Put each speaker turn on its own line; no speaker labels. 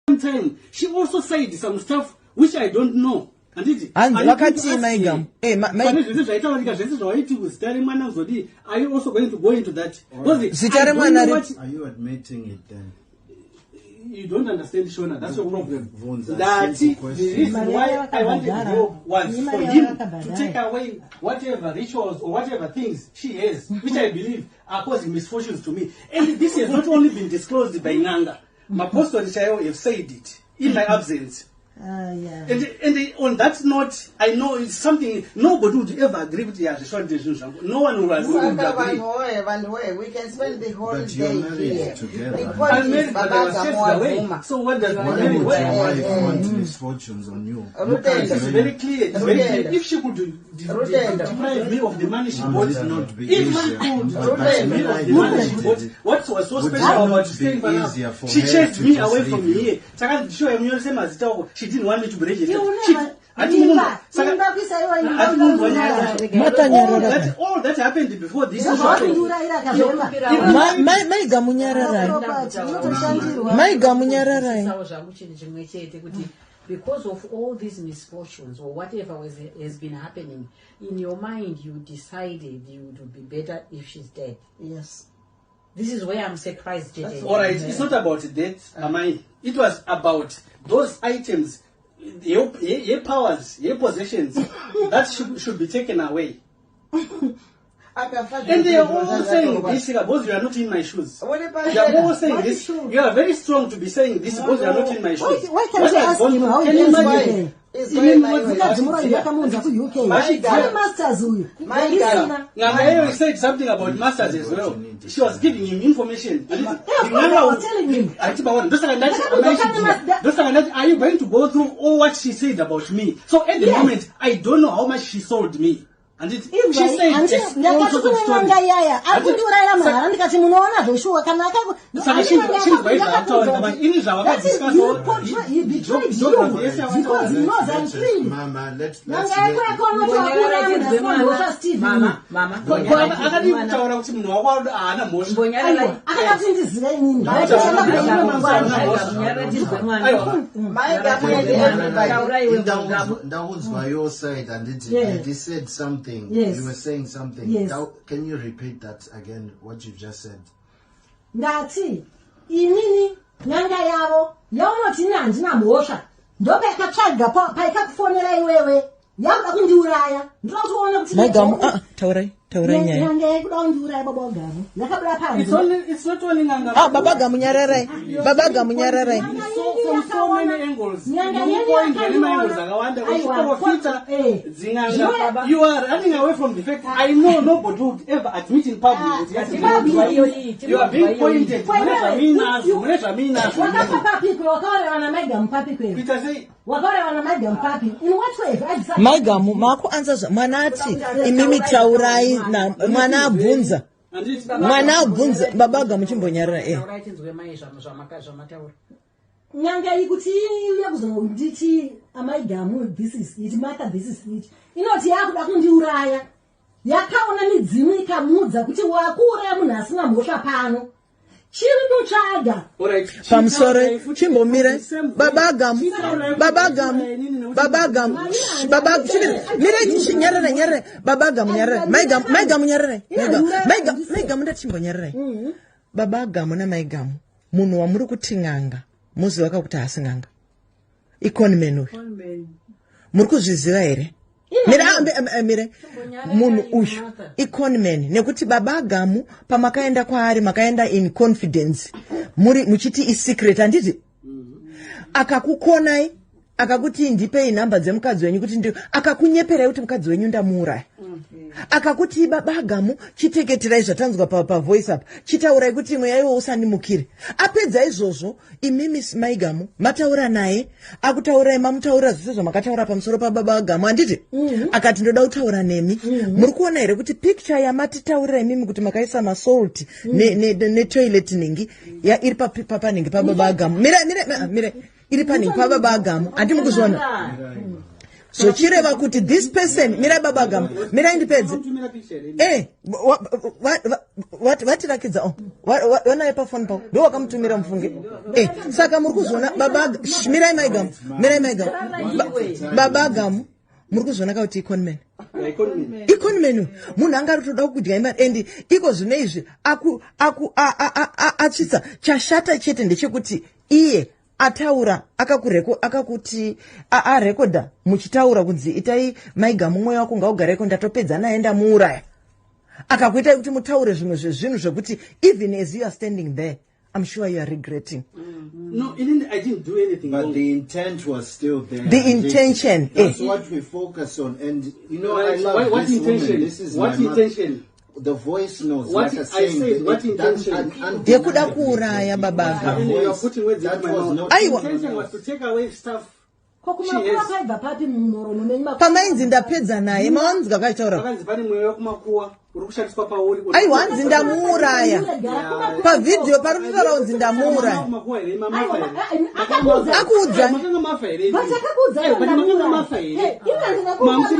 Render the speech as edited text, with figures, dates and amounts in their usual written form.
same time, she also said some stuff which I don't know. And
wakati maigam.
Are you also going to go into that?
Are you admitting it then?
You don't understand, Shona. That's your problem. That's the reason why I wanted to go was for him to take away whatever rituals or whatever things she has, which I believe are causing misfortunes to me. And this has not only been disclosed by N'anga. My pastor Chayo have said it in my absence.
Yeah.
And on that note, I know it's something nobody would ever agree with. No one will agree.
We can spend the whole day here.
So what does
misfortunes on you?
It's very clear. It's very clear. If she could deprive me of the money she bought, if she could deprive me of the money she bought, what was so special about staying for now? She chased me away from here. She didn't want me to be registered. All that happened before this happened.
Because of all these misfortunes or whatever has been happening, in your mind you decided it would be better if she's dead.
Yes.
This is where I'm surprised.
Alright, it's not about death, Amai. It was about those items, your powers, your possessions, that should be taken away. And they are all saying this because you are not in my shoes. They are all saying this. You are very strong to be saying this because you are not in my shoes.
Why can't you ask him how he is going?
Nganga said something about masters as well. She was giving him information.
I was telling him.
Are you going to go through all what she said about me? So at the moment, I don't know how much she sold me. And she said,
Mama, let's that was by your side, and they said something.
Yes.
You were saying something.
Yes.
Now, can you repeat that again, what you've just said?
Ngati inini nyanga yavo yaunoti ndina mhosva ndopekatsvaga paikakufonera iwewe yakuda kundiuraya ndinotoona kuti
taurai
nyanga yakuda kundiuraya baba wagamu yakabuda panze.
It's not only N'anga.
baba gamu nyararai
From so many angles. You are running away from the fact. I know nobody would ever admit in public that you are being pointed.
In what way?
Maigamu maku anza manati imimi taurai na mwana abvunza. Mwana abvunza baba gamu chimbonyarara
Nyanga ikuti yakuzongonditi amaigamu this is it matter this is it. Inoti yakuda kundiuraya. Yakaona midzimu ikamudza kuti wakuuraya munhu asina mhosva pano. Chiri kutsvaga.
Pamusoro chimbomire baba gamu mire nyarara baba gamu nyarara maigamu nyarara maigamu ndachimbonyarara baba gamu na maigamu munhu wamuri kuti N'anga muzi wakakuti hasi N'anga ikonimenu muri kuzviziva here mire munhu uyu ikonimeni nekuti baba gamu pamakaenda kwaari makaenda in confidence muri muchiti isecret handiti akakukonai akakuti ndipei nhamba dzemukadzi wenyu kuti ndio akakunyeperai kuti mukadzi wenyu ndamuuraya akakuti baba gamu chiteketerai zvatanzwa pa voice up chitaurai kuti imwe yaiwo usandimukire apedza izvozvo imimi maigamu mataura naye akutaurai mamutaura zvose zvamakataura pamusoro pababa gamu handiti akati ndoda kutaura nemi muri kuona here kuti picture yamatitaurira imimi kuti makaisa masalt netoilet ningi iri papanhingi pababa gamu mire iri panhingi pababa gamu handimukuzviona zvochireva kuti this person mirai baba gama mirai ndipedze vatirakidza wanaye pafoni pavo ndo wakamutumira mufunge saka muri kuzviona baba mirai maigama baba gamu muri kuzviona kuti economy munhu anga aritoda kudya imari and iko zvino izvi atsvitsa chashata chete ndechekuti iye ataura akakuti arekodha muchitaura kunzi itai maigamu mwoyo wako ngaugareko ndatopedza naenda muuraya akakuitai kuti mutaure zvimwe zvezvinhu zvekuti even as you are standing there I'm sure you are regretting.
No, I didn't do anything
but
wrong.
The intent was still there.
The intention.
That's what we focus on. And, you know, I love
what
this
intention?
woman. This is
what
my
intention?
The voice knows.
What
like
I said, what intention?
Yekuda kuuraya babaga.
You are putting words in my mouth. The intention was to take away stuff.
Pamainzi ndapedza naye mawanzi gakaitaura aiwa hanzi ndamuuraya pavidhiyo pari kutaura kunzi ndamuuraya akuudzani